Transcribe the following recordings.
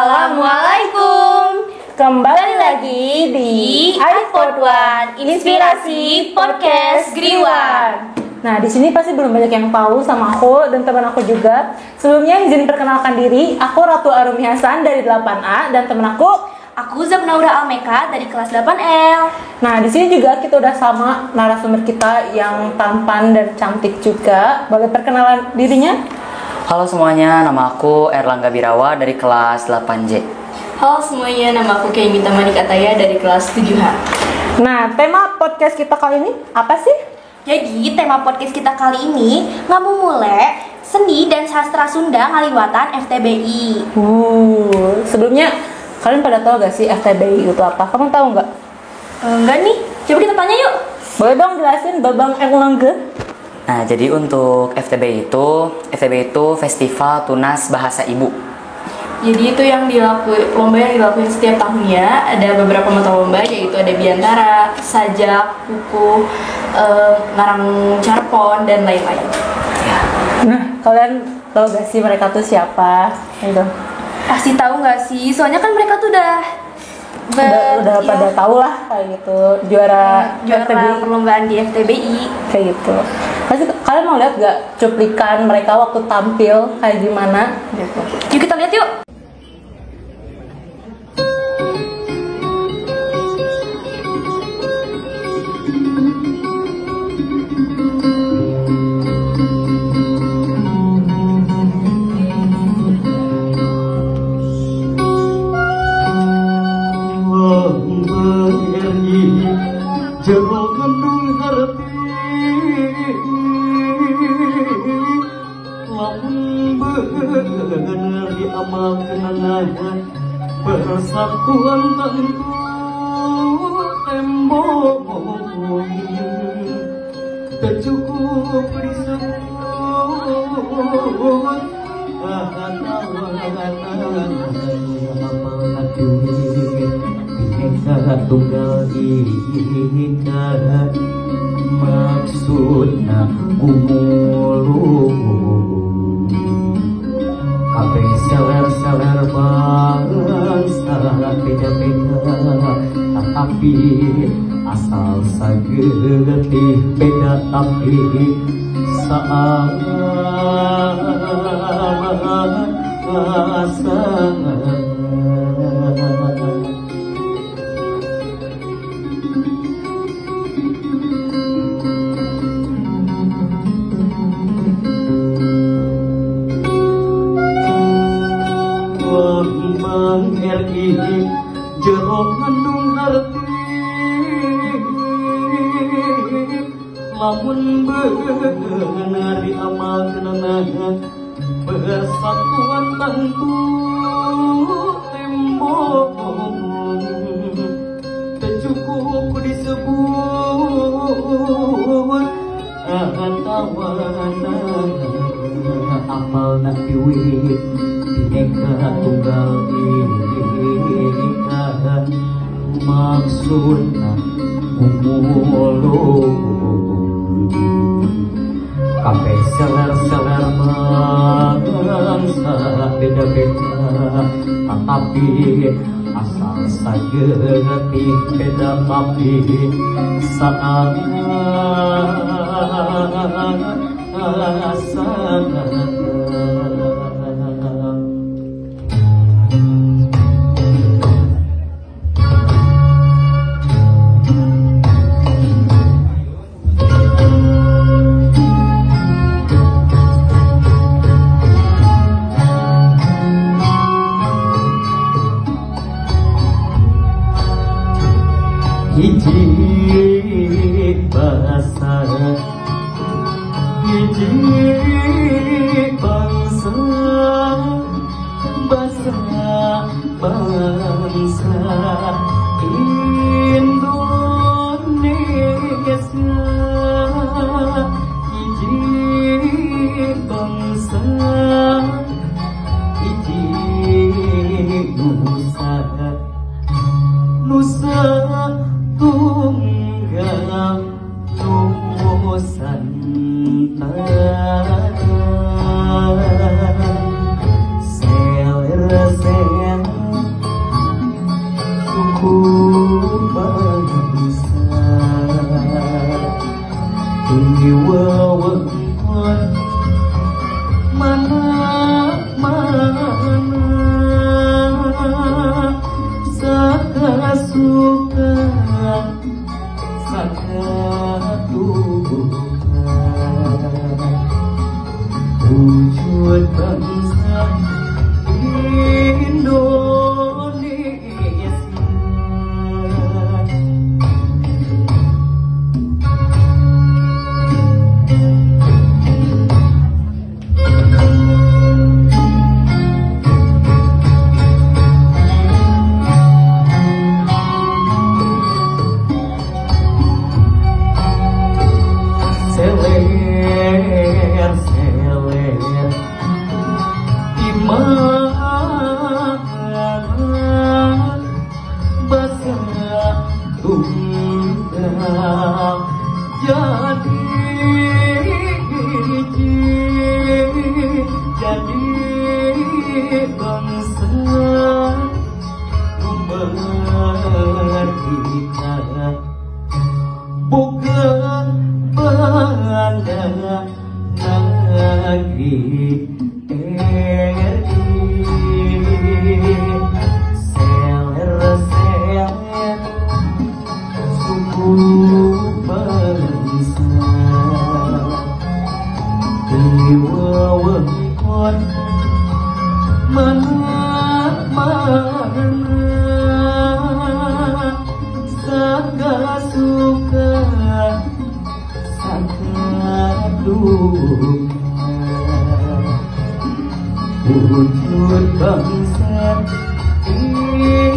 Assalamualaikum. Kembali lagi di iPod One Inspirasi Podcast Griwan. Nah, di sini pasti belum banyak yang tahu sama aku dan teman aku juga. Sebelumnya izin perkenalkan diri, aku Ratu Arumi Hasan dari 8A dan teman aku Zabnaura Almeka dari kelas 8L. Nah, di sini juga kita udah sama narasumber kita yang tampan dan cantik juga. Boleh perkenalan dirinya? Halo semuanya, nama aku Erlangga Birawa dari kelas 8J. Halo semuanya, nama aku Kaimita Manikataya dari kelas 7H. Nah, tema podcast kita kali ini apa sih? Jadi, tema podcast kita kali ini Ngamumule, Seni dan Sastra Sunda Ngaliwatan FTBI. Sebelumnya kalian pada tahu gak sih FTBI itu apa? Kamu tahu nggak? Enggak nih, coba kita tanya yuk. Boleh dong jelasin Babang Erlangga? Nah, jadi untuk FTBI itu Festival Tunas Bahasa Ibu. Jadi itu yang lomba yang dilakuin setiap tahunnya. Ada beberapa mata lomba, yaitu ada biantara, sajak, kuku, ngarang carpon, dan lain-lain. Ya. Nah, kalian tahu gak sih mereka tuh siapa? Gitu. Pasti tahu nggak sih? Soalnya kan mereka tuh udah pada tahu lah kayak gitu, juara FTBI. perlombaan di FTBI Kayak gitu. Pasti kalian mau lihat gak cuplikan mereka waktu tampil kayak gimana? Gitu. Yuk kita lihat yuk. Jero kandung harti lamun bener diamal kenangan persatuan tentu tembok tercukup disebut amal hati tunggal ika maksudna kumulu kabeh seler bangsa beda-beda tapi asal sagetih beda tapi saat jero ngandung arti lamun bener diamal kenangan persatuan tentu tembok tercukup disebut tawanan amal nak diwit bineka tunggal ika maksudna umulu kabeh seler bangsa beda-beda tapi asal sagetih beda tapi saat hiji bahasa hiji bangsa Indonesia hiji bangsa hiji nusa tunggal Nusantara seler di wewengkon mana-mana sakasuka sakatuhan wujud bangsa Indonesia. Seler di mana bahasa tunggal jadi bangsa merdeka bukan bangga negeri seler suku bangsa di wewengkon mana-mana sakasuka sakaduka wujud bangsa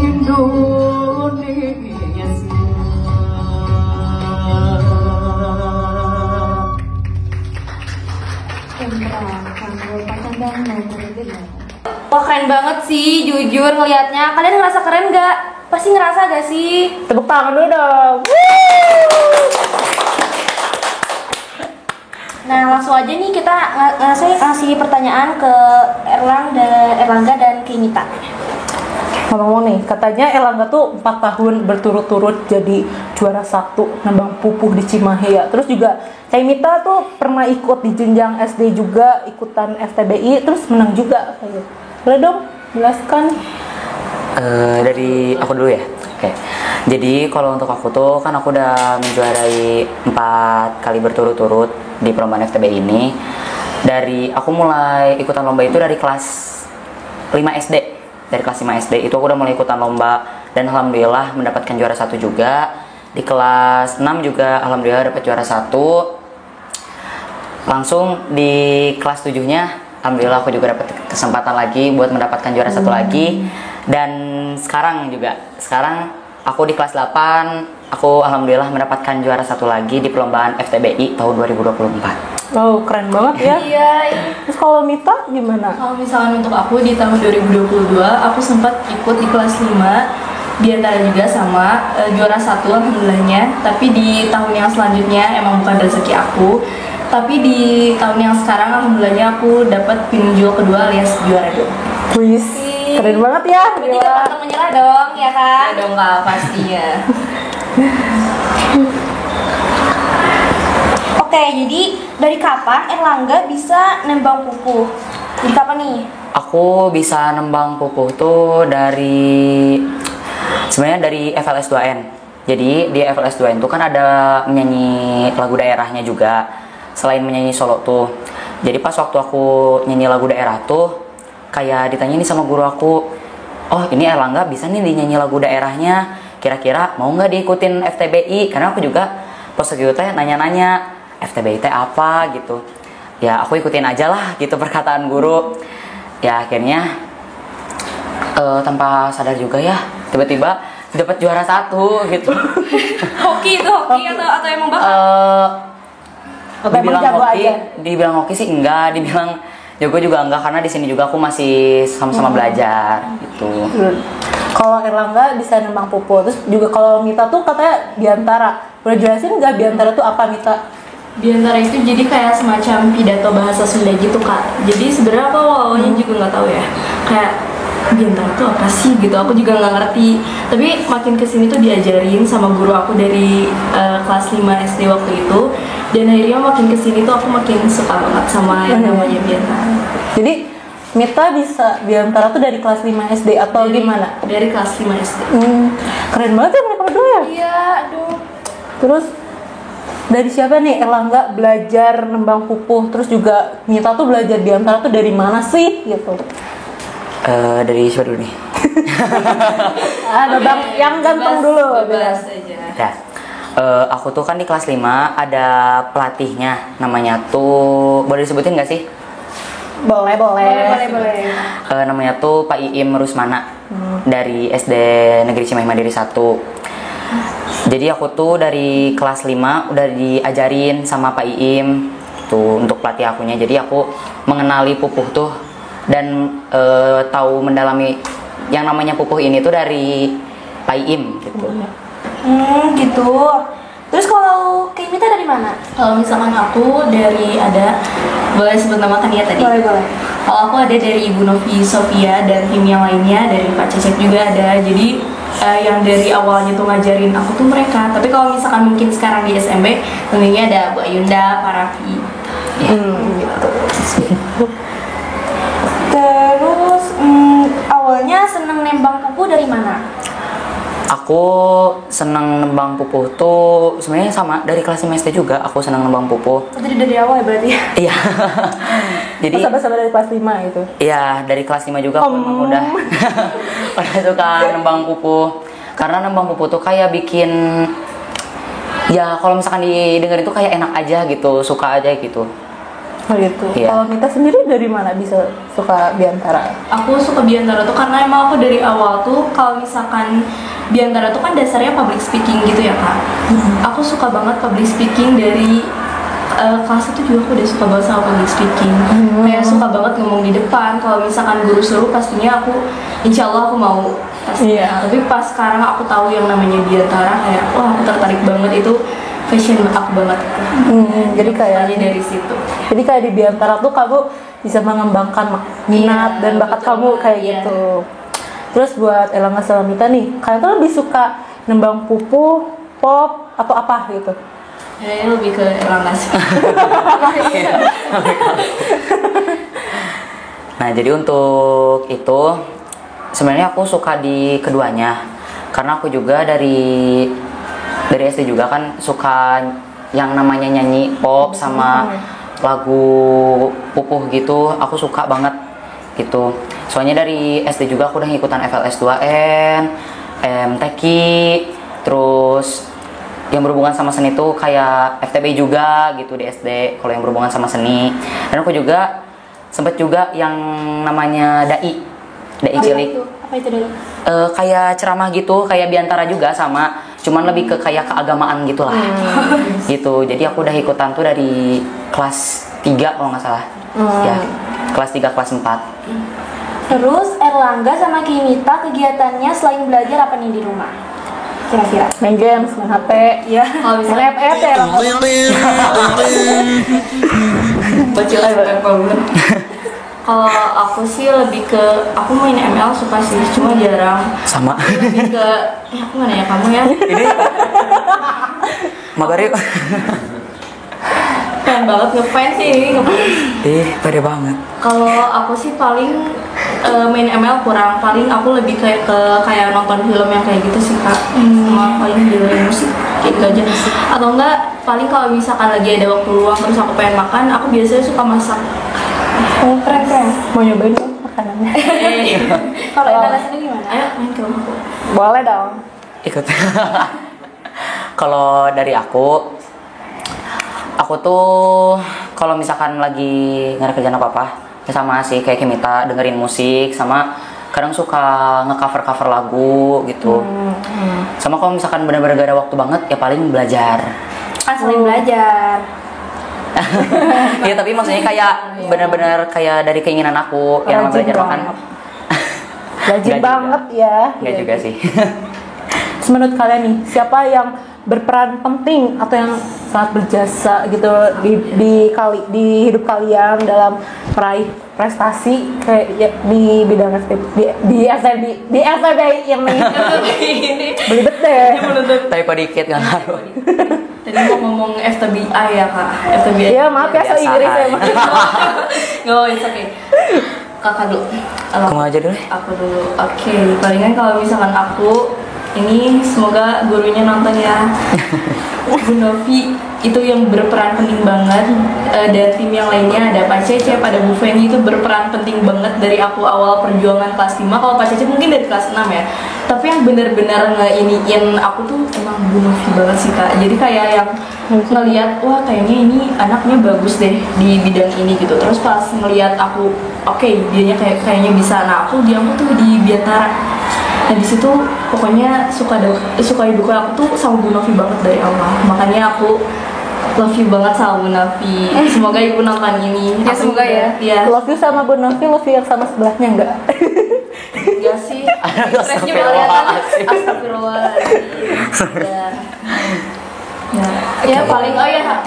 Indonesia. Wah keren banget sih, jujur ngelihatnya. Kalian ngerasa keren nggak? Pasti ngerasa gak sih? Tepuk tangan dulu dong. Nah langsung aja nih kita ngasih pertanyaan ke Erlangga dan Kinita. Ngomong nih, katanya Erlangga tuh 4 tahun berturut-turut jadi juara 1 nembang pupuh di Cimahi ya. Terus juga Kak Mita tuh pernah ikut di jenjang SD juga, ikutan FTBI, terus menang juga. Boleh dong, jelaskan. Dari aku dulu ya. Oke. Jadi kalau untuk aku tuh kan aku udah menjuarai 4 kali berturut-turut di perlombaan FTBI ini. Aku mulai ikutan lomba itu dari kelas 5 SD. Dari kelas 5 SD itu aku udah mulai ikutan lomba dan alhamdulillah mendapatkan juara 1 juga. Di kelas 6 juga alhamdulillah dapat juara 1. Langsung di kelas 7-nya alhamdulillah aku juga dapat kesempatan lagi buat mendapatkan juara 1 lagi. Dan sekarang aku di kelas 8, aku alhamdulillah mendapatkan juara 1 lagi di perlombaan FTBI tahun 2024. Wow, keren banget ya. Iya. Terus kalau Mita gimana? Kalau misalnya untuk aku di tahun 2022, aku sempat ikut di kelas 5 diantara juga sama juara 1 alhamdulillahnya. Tapi di tahun yang selanjutnya emang bukan rezeki aku. Tapi di tahun yang sekarang alhamdulillahnya aku dapat pinjol kedua alias juara 2. Wis, keren banget ya. Berarti gak pantang menyerah dong, ya kan? Ya dong kak, pastinya. Oke, jadi dari kapan Erlangga bisa nembang pupuh? Dari kapan nih? Aku bisa nembang pupuh tuh sebenarnya dari FLS 2N. Jadi di FLS 2N tuh kan ada menyanyi lagu daerahnya juga selain menyanyi solo tuh. Jadi pas waktu aku nyanyi lagu daerah tuh kayak ditanya nih sama guru aku, oh ini Erlangga bisa nih dinyanyi lagu daerahnya, kira-kira mau nggak diikutin FTBI? Karena aku juga pas gitu teh nanya-nanya FTBI teh apa gitu. Ya aku ikutin aja lah gitu perkataan guru. Ya akhirnya tanpa sadar juga ya tiba-tiba dapat juara 1 gitu. Hoki atau emang bakat? Dibilang hoki, dibilang hoki sih enggak, dibilang jago juga enggak karena di sini juga aku masih sama-sama belajar gitu. Kalau Erlangga bisa nembang pupuh, terus juga kalau Mita tuh katanya biantara. Boleh jelasin nggak biantara tuh apa, Mita? Biantara itu jadi kayak semacam pidato bahasa Sunda gitu kak. Jadi sebenarnya aku awalnya juga nggak tahu ya. Kayak Biantara tuh apa sih gitu, aku juga nggak ngerti. Tapi makin kesini tuh diajarin sama guru aku dari kelas 5 SD waktu itu, dan akhirnya makin kesini tuh aku makin suka banget sama yang namanya Biantara. Jadi Mita bisa Biantara tuh dari kelas 5 SD atau gimana? Dari kelas 5 SD. Keren banget ya mereka berdua ya. Iya, aduh. Terus dari siapa nih Erlangga belajar nembang pupuh, terus juga Mita tuh belajar Biantara tuh dari mana sih gitu? Dari siapa dulu nih? Bang yang ganteng dulu. Bebas aja. Ya. Aku tuh kan di kelas 5 ada pelatihnya, namanya tuh boleh disebutin nggak sih? Boleh. Namanya tuh Pak Iim Rusmana dari SD Negeri Cimahi Mandiri 1. Jadi aku tuh dari kelas 5 udah diajarin sama Pak Iim tuh untuk pelatih akunya. Jadi aku mengenali pupuh tuh dan tahu mendalami yang namanya pupuh ini tuh dari Pak Iim gitu. Gitu. Terus kalau Kimita dari mana? Kalau misalkan aku dari boleh sebut nama kan ya tadi? Boleh. Kalau aku ada dari Ibu Novi Sofia dan tim yang lainnya, dari Pak Cecep juga ada. Jadi yang dari awalnya tuh ngajarin aku tuh mereka. Tapi kalau misalkan mungkin sekarang di SMB, tentunya ada Bu Ayunda, Pak Raffi. Terus awalnya seneng nembang pupu dari mana? Aku senang nembang pupuh tuh sebenarnya sama dari kelas 5 SD juga aku senang nembang pupuh. Jadi dari awal ya berarti ya? Iya. Jadi Sama dari kelas 5 itu. iya, dari kelas 5 juga aku emang udah suka nembang pupuh. Karena nembang pupuh tuh kayak bikin, ya kalau misalkan didengerin tuh kayak enak aja gitu, suka aja gitu. Oh gitu. Iya. Kalau Mita sendiri dari mana bisa suka Biantara? Aku suka Biantara tuh karena emang aku dari awal tuh kalau misalkan Biantara tuh kan dasarnya public speaking gitu ya Kak. Aku suka banget public speaking dari kelas itu juga aku udah suka banget sama public speaking. Kayak suka banget ngomong di depan. Kalau misalkan guru suruh pastinya aku, insya Allah aku mau. Iya. Tapi pas sekarang aku tahu yang namanya Biantara, kayak wah aku tertarik banget, itu passion aku banget. Jadi kayak Dari situ. Jadi kayak di Biantara tuh kamu bisa mengembangkan minat dan bakat betul. kamu kayak Iya. gitu. Terus buat Erlangga sama Mita nih, kalian tuh lebih suka nembang pupuh, pop, atau apa gitu? Ya, ini lebih ke Erlangga sih. Nah, jadi untuk itu sebenarnya aku suka di keduanya. Karena aku juga dari SD juga kan suka yang namanya nyanyi pop sama lagu pupuh gitu, aku suka banget gitu. Soalnya dari SD juga aku udah ngikutan FLS 2N, MTQ, terus yang berhubungan sama seni tuh kayak FTB juga gitu di SD kalau yang berhubungan sama seni. Dan aku juga sempet juga yang namanya dai cilik. Apa itu dulu? Kayak ceramah gitu, kayak Biantara juga sama, cuman lebih ke kayak keagamaan gitulah. Gitu. Jadi aku udah ikutan tuh dari kelas 3 kalau nggak salah. Ya, kelas 3 kelas 4. Terus Erlangga sama Kimita kegiatannya selain belajar apa nih di rumah? Kira-kira? Main games, main HP, Ya. Kalau bisa main FF ya Erlangga. bocil banget. Kalau aku sih lebih ke, aku main ML suka sih, cuma jarang. Sama. Lebih ke, aku mana ya kamu ya? Ini mabar yuk. Pengen banget ngefans sih ini Pede banget. Kalau aku sih paling main ML kurang, paling aku lebih kayak nonton film yang kayak gitu sih Kak. Sama paling dengerin musik kayak gitu aja. Atau enggak, paling kalau misalkan lagi ada waktu luang terus aku pengen makan, aku biasanya suka masak. Oh, keren. Mau nyobain dong makanannya? Kalau Erlangga sendiri gimana? Ayo main ke rumahku. Boleh dong. Ikut. Kalau dari aku tuh kalau misalkan lagi nggak ada kerjaan apa-apa, ya sama sih kayak Kimita, dengerin musik, sama kadang suka nge-cover lagu gitu. Sama kalau misalkan benar-benar gak ada waktu banget, ya paling belajar. Kan selain belajar. Ya tapi maksudnya kayak benar-benar kayak dari keinginan aku yang Rajin belajar makan. banget. Rajin Nggak banget juga. ya. Enggak juga sih. Terus menurut kalian nih, siapa yang berperan penting atau yang sangat berjasa gitu di hidup kalian dalam meraih prestasi kayak ya, di bidang di FTBI ini. Belibet deh. Typo dikit nggak ngaruh. Tadi mau ngomong FTBI ya kak, FTBI. Ya maaf ya, so Biasa Inggris ya. aja. No, it's okay. Kakak dulu. Kamu aja dulu. Aku dulu. Oke, palingan kalau misalkan aku ini semoga gurunya nonton ya. Bu Novi itu yang berperan penting banget, dan tim yang lainnya ada Pak Cecep, ada Bu Feni itu berperan penting banget dari aku awal perjuangan kelas 5. Kalau Pak Cecep mungkin dari kelas 6 ya. Tapi yang benar-benar ngeiniin aku tuh emang Bu Novi banget sih kak. Jadi kayak yang ngelihat wah kayaknya ini anaknya bagus deh di bidang ini gitu. Terus pas ngelihat aku oke, dianya kayaknya bisa. Nah, aku diambil tuh di Biantara. Nah di situ pokoknya suka duka aku tuh sama Bu Novi banget dari awal. Makanya aku love you banget sama Bu Novi. Semoga ibu nonton ini. Ya, semoga ya. Ya. Love you sama Bu Novi, love you yang sama sebelahnya enggak? Ya sih. Stresnya kelihatan. Astagfirullahaladzim. Ya paling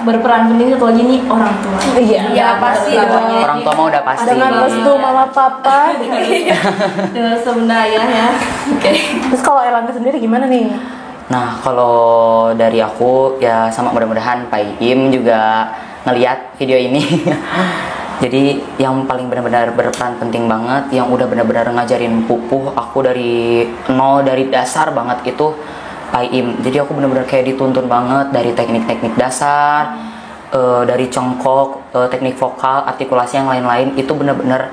berperan penting satu lagi nih orang tua. Iya. Ya pasti dong. Orang tua mah udah pasti. Dengan restu mama papa. Ya sebenarnya ya. Oke. Terus kalau Erlangga sendiri gimana nih? Nah, kalau dari aku ya sama mudah-mudahan Pak Iim juga ngeliat video ini. Jadi yang paling benar-benar berperan penting banget, yang udah benar-benar ngajarin pupuh aku dari nol, dari dasar banget itu Pak Iim. Jadi aku benar-benar kayak dituntun banget dari teknik-teknik dasar, dari congkok, teknik vokal, artikulasi yang lain-lain itu benar-benar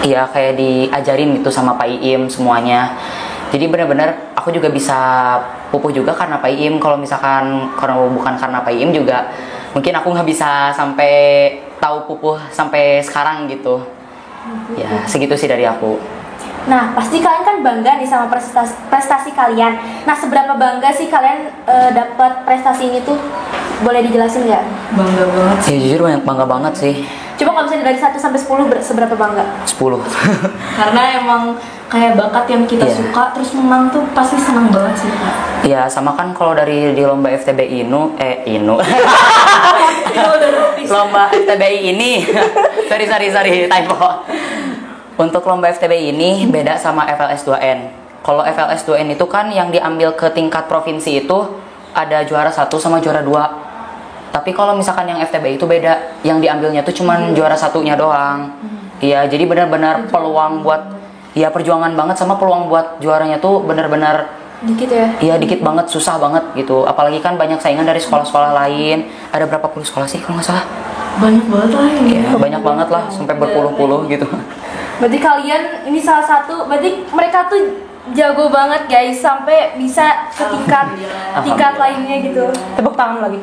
ya kayak diajarin gitu sama Pak Iim semuanya. Jadi benar-benar aku juga bisa pupuh juga karena Pak Iim. Kalau misalkan kalau bukan karena Pak Iim juga mungkin aku nggak bisa sampai tahu pupuh sampai sekarang gitu. Ya segitu sih dari aku. Nah, pasti kalian kan bangga nih sama prestasi kalian. Nah, seberapa bangga sih kalian dapat prestasi ini tuh? Boleh dijelasin nggak? Bangga banget sih. Ya jujur bangga banget sih. Coba kalau misalnya dari 1 sampai 10 seberapa bangga? 10. Karena emang kayak bakat yang kita Iya. suka terus menang tuh pasti senang banget sih kak. Ya sama kan kalau dari di lomba FTBI Inu lomba FTBI ini sorry typo. Untuk lomba FTBI ini beda sama FLS 2N. Kalau FLS 2N itu kan yang diambil ke tingkat provinsi itu ada juara 1 sama juara 2. Tapi kalau misalkan yang FTBI itu beda, yang diambilnya tuh cuman juara 1-nya doang. Iya, jadi benar-benar peluang buat ya perjuangan banget sama peluang buat juaranya tuh benar-benar Dikit ya? iya dikit banget, susah banget gitu. Apalagi kan banyak saingan dari sekolah-sekolah lain. Ada berapa puluh sekolah sih kalau nggak salah? Banyak banget lah ini. Ya, banyak banget lah, sampai berpuluh-puluh gitu. Berarti kalian ini salah satu, berarti mereka tuh jago banget guys sampai bisa ke tingkat lainnya gitu. Tepuk tangan lagi.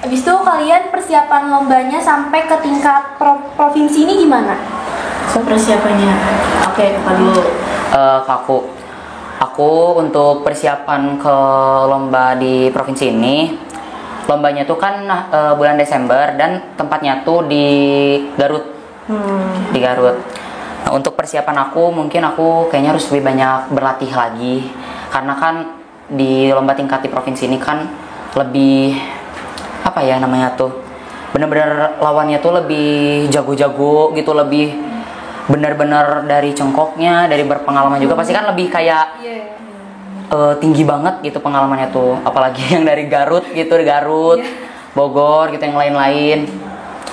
Habis itu kalian persiapan lombanya sampai ke tingkat provinsi ini gimana? Persiapannya. Oke, Kak dulu. Aku untuk persiapan ke lomba di provinsi ini, lombanya tuh kan bulan Desember dan tempatnya tuh di Garut. Di Garut. Nah, untuk persiapan aku mungkin aku kayaknya harus lebih banyak berlatih lagi karena kan di lomba tingkat di provinsi ini kan lebih apa ya namanya tuh bener-bener lawannya tuh lebih jago-jago gitu, lebih bener-bener dari cengkoknya, dari berpengalaman juga pasti kan lebih kayak tinggi banget gitu pengalamannya tuh, apalagi yang dari Garut gitu, Garut, Bogor gitu, yang lain-lain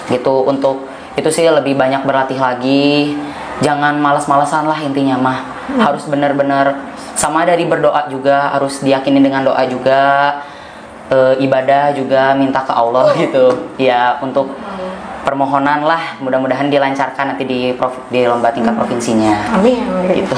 gitu. Untuk itu sih lebih banyak berlatih lagi, jangan malas-malasan lah intinya mah. Harus bener-bener sama dari berdoa juga, harus diyakini dengan doa juga, ibadah juga minta ke Allah gitu ya, untuk permohonan lah, mudah-mudahan dilancarkan nanti di lomba tingkat provinsinya. Amin. Gitu.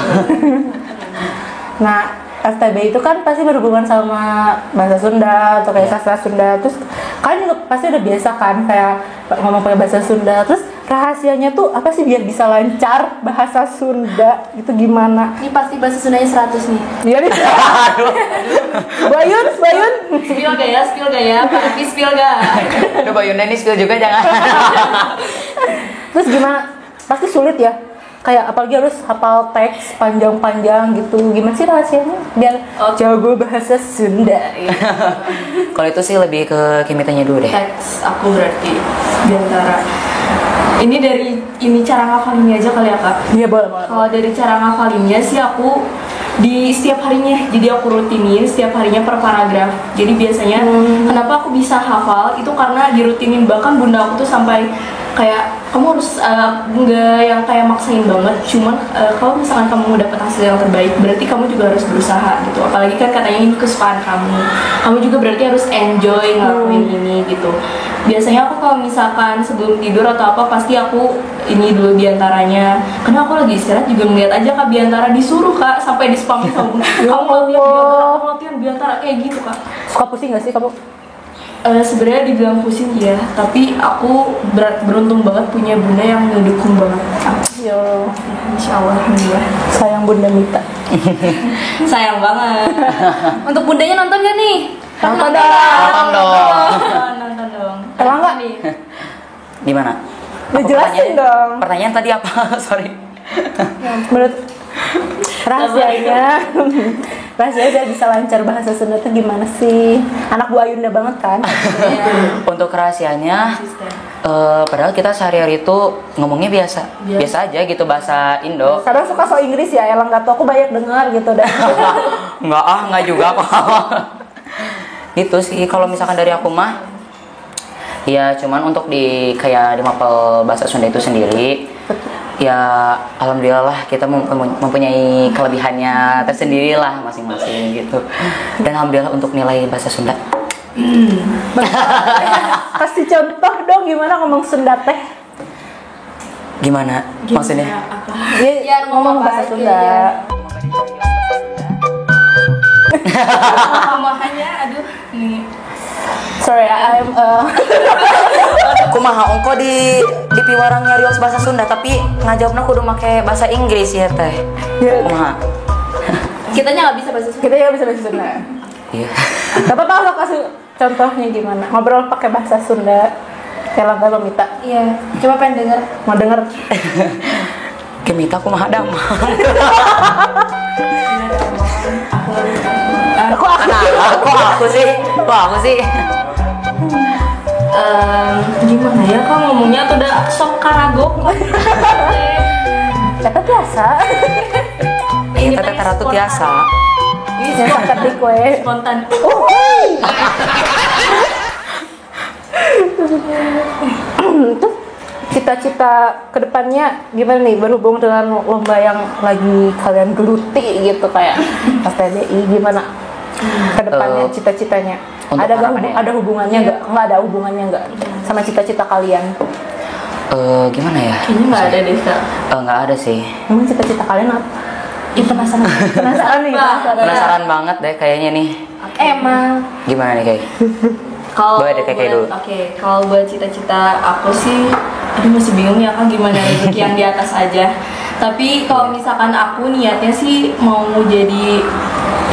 Nah, FTB itu kan pasti berhubungan sama bahasa Sunda atau kayak sastra Sunda. Terus kalian juga pasti udah biasa kan kayak ngomong pakai bahasa Sunda. Terus rahasianya tuh apa sih biar bisa lancar bahasa Sunda? Itu gimana? Ini pasti bahasa Sundanya 100 nih. Iya nih. Bayun. Spill gak ya? Pak Raffi spill gak? Aduh, Bayunda ini spill juga jangan. Terus gimana? Pasti sulit ya. kayak apalagi harus hafal teks panjang-panjang gitu. Gimana sih rahasianya biar jago bahasa Sunda? Ya. Kalau itu sih lebih ke Kimitanya dulu deh. Teks aku berarti diantara ini dari cara ngafalinnya aja kali ya kak. Iya boleh. Kalau dari cara ngafalinnya sih aku di setiap harinya, jadi aku rutinin setiap harinya per paragraf. Jadi biasanya kenapa aku bisa hafal itu karena dirutinin, bahkan bunda aku tuh sampai kayak kamu harus nggak yang kayak maksain banget, cuman kalau misalkan kamu mau dapat hasil yang terbaik berarti kamu juga harus berusaha gitu. Apalagi kan katanya ini kesukaan kamu juga berarti harus enjoy ngelakuin ini gitu. Biasanya aku kalau misalkan sebelum tidur atau apa pasti aku ini dulu diantaranya, karena aku lagi istirahat juga ngeliat aja kak Biantara, disuruh kak sampai di spam sama bunda, kamu latihan Biantara kayak gitu kak. Suka pusing gak sih kamu? Sebenarnya dibilang pusing ya, tapi aku beruntung banget punya bunda yang ngedukung banget. Ya, Insya Allah, alhamdulillah. sayang Bunda Mita. Sayang banget. Untuk bundanya nonton gak nih? Nonton dong. Nonton dong. Nonton dong. Emang nggak? nih? Di mana? Udah jelasin dong. Pertanyaan tadi apa? Sorry. Menurut rahasianya biar bisa lancar bahasa Sunda tuh gimana sih? Anak Bu Ayunda banget kan? Untuk rahasianya, padahal kita sehari-hari itu ngomongnya biasa aja gitu bahasa Indo. Kadang suka so Inggris ya, Elang gak tau aku banyak dengar gitu dah. Enggak juga kok. Itu sih kalau misalkan dari aku mah, ya cuman untuk di mapel bahasa Sunda itu sendiri. Ya alhamdulillah lah kita mempunyai kelebihannya tersendiri lah masing-masing gitu. Dan alhamdulillah untuk nilai bahasa Sunda. Kasih contoh dong gimana ngomong Sunda teh. Gimana maksudnya? Apa? Ya, ngomong bahasa Sunda. Makanya aduh nih. Sorry, I'm Kumaha ongko di piwarang nyarios bahasa Sunda tapi ngajawabna kudu make bahasa Inggris ya teh. Kumaha? Kitanya nggak bisa bahasa Sunda. kita juga bisa bahasa Sunda. Iya. Gak apa-apa lo kasih contohnya gimana ngobrol pakai bahasa Sunda. Elang gak Mita? Iya, coba pengen denger. Mau denger? Kemita kumaha damang. Kok aku sih? Gimana ya kak ngomongnya tuh udah sok karagok. Kata biasa. Iya teh ratu tiasa. Ini makan di kue. Spontan. Tuh cita-cita kedepannya gimana nih berhubung dengan lomba yang lagi kalian geluti gitu kayak FTBI gimana kedepannya cita-citanya untuk ada harapannya ya? ada hubungannya nggak ada hubungannya nggak sama cita-cita kalian? Gimana ya? Kayaknya nggak ada deh kak. Nggak ada sih. Emang cita-cita kalian apa? Ih penasaran. Penasaran nih Penasaran banget deh kayaknya nih. Emang Gimana nih kayak? Kalau Boleh deh, Kay dulu. Oke, kalau buat cita-cita aku sih, aduh masih bingung ya kan gimana rezeki yang di atas aja. Tapi kalau misalkan aku niatnya sih mau jadi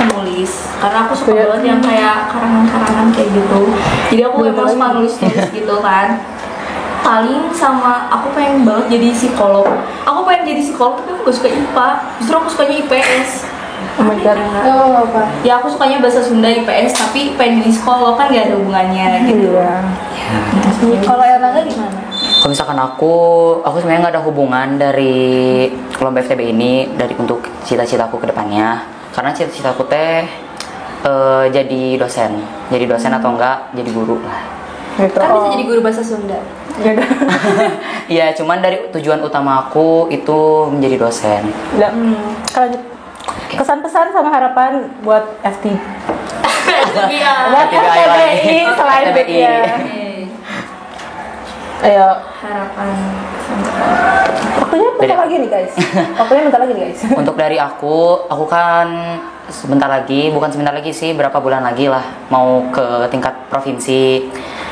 penulis, karena aku suka banget yang kayak karangan-karangan kayak gitu. Jadi aku emang suka nulis-nulis gitu kan. Paling sama aku pengen banget jadi psikolog. Aku pengen jadi psikolog tapi aku gak suka IPA. Justru aku sukanya IPS. Oh my god. oh apa? Ya aku sukanya bahasa Sunda IPS tapi pengen jadi psikolog kan gak ada hubungannya gitu. Iya. Kalau Erlangga gimana? Kalau misalkan aku sebenarnya nggak ada hubungan dari lomba FTB ini untuk cita-citaku ke depannya. Karena cita-citaku teh jadi dosen atau enggak jadi guru lah. Gitu. Kan bisa jadi guru bahasa Sunda. Iya, cuman dari tujuan utama aku itu menjadi dosen. Udah. Lanjut. Kesan-pesan sama harapan buat FT. Iya. Buat FTBI lagi. FTBI selain FTBI. ya. Ayo. Harapan Waktunya bentar lagi nih guys. Waktunya bentar lagi nih guys. Untuk dari aku kan bukan sebentar lagi sih, berapa bulan lagi lah mau ke tingkat provinsi.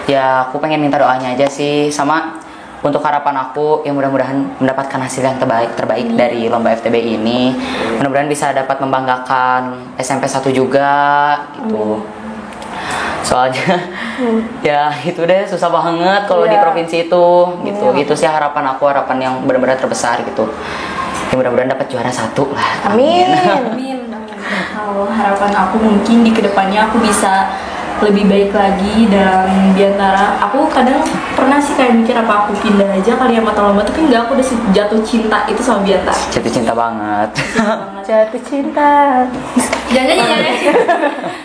Ya aku pengen minta doanya aja sih, sama untuk harapan aku yang mudah-mudahan mendapatkan hasil yang terbaik dari lomba FTB ini. Mudah-mudahan bisa dapat membanggakan SMP 1 juga gitu. Soalnya ya itu deh susah banget kalau di provinsi itu gitu. Itu sih harapan aku, harapan yang benar-benar terbesar gitu. Ya, mudah-mudahan dapat juara 1 lah. Amin. Amin. Kalau harapan aku mungkin di kedepannya aku bisa lebih baik lagi, dan diantara aku kadang pernah sih kayak mikir apa aku pindah aja kali ya mata lomba, tapi enggak, aku udah jatuh cinta itu sama Biantara. Jatuh cinta banget. Jatuh cinta. Jangan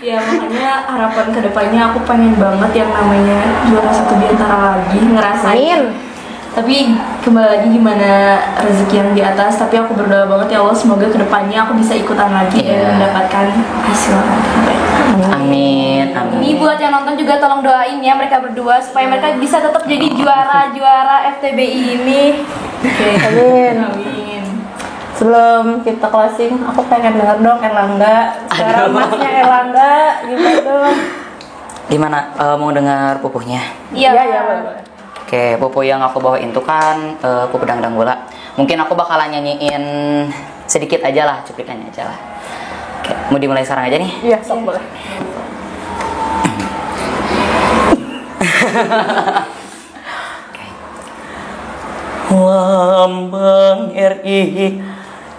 Ya makanya harapan kedepannya aku pengen banget yang namanya juara 1 Biantara lagi, ngerasain. Amin. Tapi kembali lagi gimana rezeki yang di atas, tapi aku berdoa banget ya Allah semoga kedepannya aku bisa ikutan lagi Iya. dan mendapatkan hasil yang terbaik. Amin, Ini amin. buat yang nonton juga tolong doain ya mereka berdua supaya mereka bisa tetap jadi juara FTBI ini. Oke, Amin. amin. Sebelum kita closing, aku pengen denger dong Erlangga. Suara Aduh. emasnya Erlangga gimana dong? Gimana mau dengar pupuhnya? Iya. Iya, boleh. Oke, pupu yang aku bawain tuh kan pupu dangdang bola. Mungkin aku bakalan nyanyiin sedikit aja lah, cuplikannya aja lah. Oke, mau dimulai sekarang aja nih? Iya, sok boleh. Lambang RI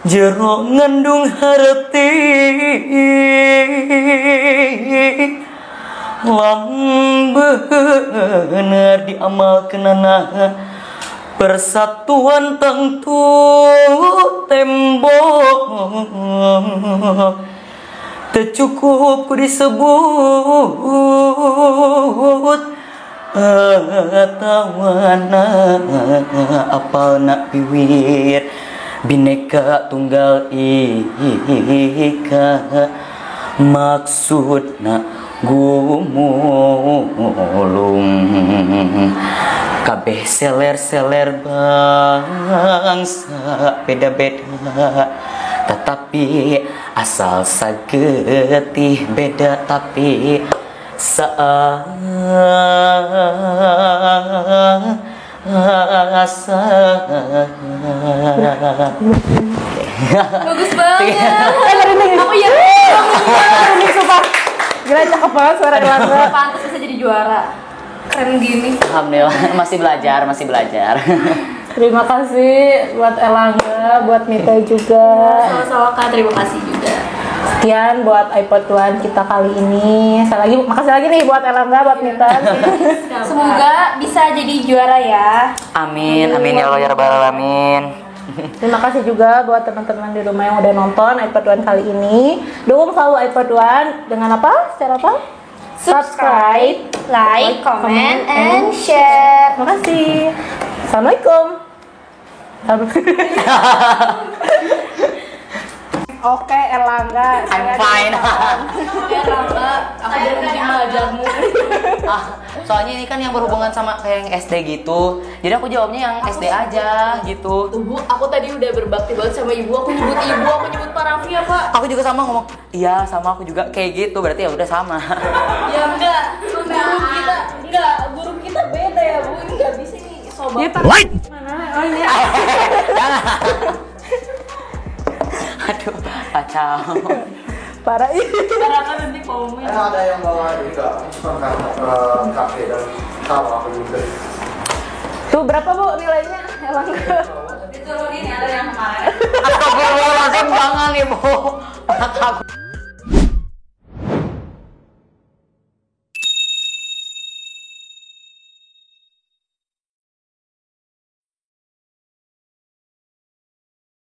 jero ngandung harti, bener diamalkeunana persatuan tentu tembok, teu cukup ku disebut tawana apalna piwir bineka tunggal ika maksudna gumulung kabeh seler-seler bangsa beda-beda tetapi asal sagetih beda tapi Bagus banget. Aku ya. Ini sumpah. Gila cakep banget suara Erlangga. Pantas bisa jadi juara. Keren gini. Alhamdulillah masih belajar. Terima kasih buat Erlangga, buat Mita juga. Sama-sama Kak, terima kasih juga. Sekian buat iPod One kita kali ini. Makasih lagi nih buat Erlangga, buat Mita. Semoga bisa jadi juara ya. Amin ya Allah ya rabbal alamin. Terima kasih juga buat teman-teman di rumah yang udah nonton iPod One kali ini. Dukung selalu iPod One dengan apa? Cara apa? Subscribe, like, comment, and share. Terima kasih. Assalamualaikum. Oke, Erlangga. I'm fine. Ya Rangga, aku udah menerima ajarmu. Soalnya ini kan yang berhubungan sama kayak yang SD gitu. Jadi aku jawabnya yang SD aja gitu. Bu, aku tadi udah berbakti banget sama ibu. Aku nyebut ibu, aku nyebut Pak Raffi ya Pak. Aku juga sama ngomong, iya sama aku juga kayak gitu. Berarti ya udah sama. Ya enggak, guru kita beda ya Bu. Ini nggak bisa nih sobat. Mana? Oh iya. Aduh, kacau. Parah ini. Karena kan nanti komen. Ada yang bawa juga kafe dan tawa aku juga. Tuh berapa Bu nilainya Erlangga? Diturunin ada yang kemarin. Astagfirullahaladzim, jangan ibu. Anak aku.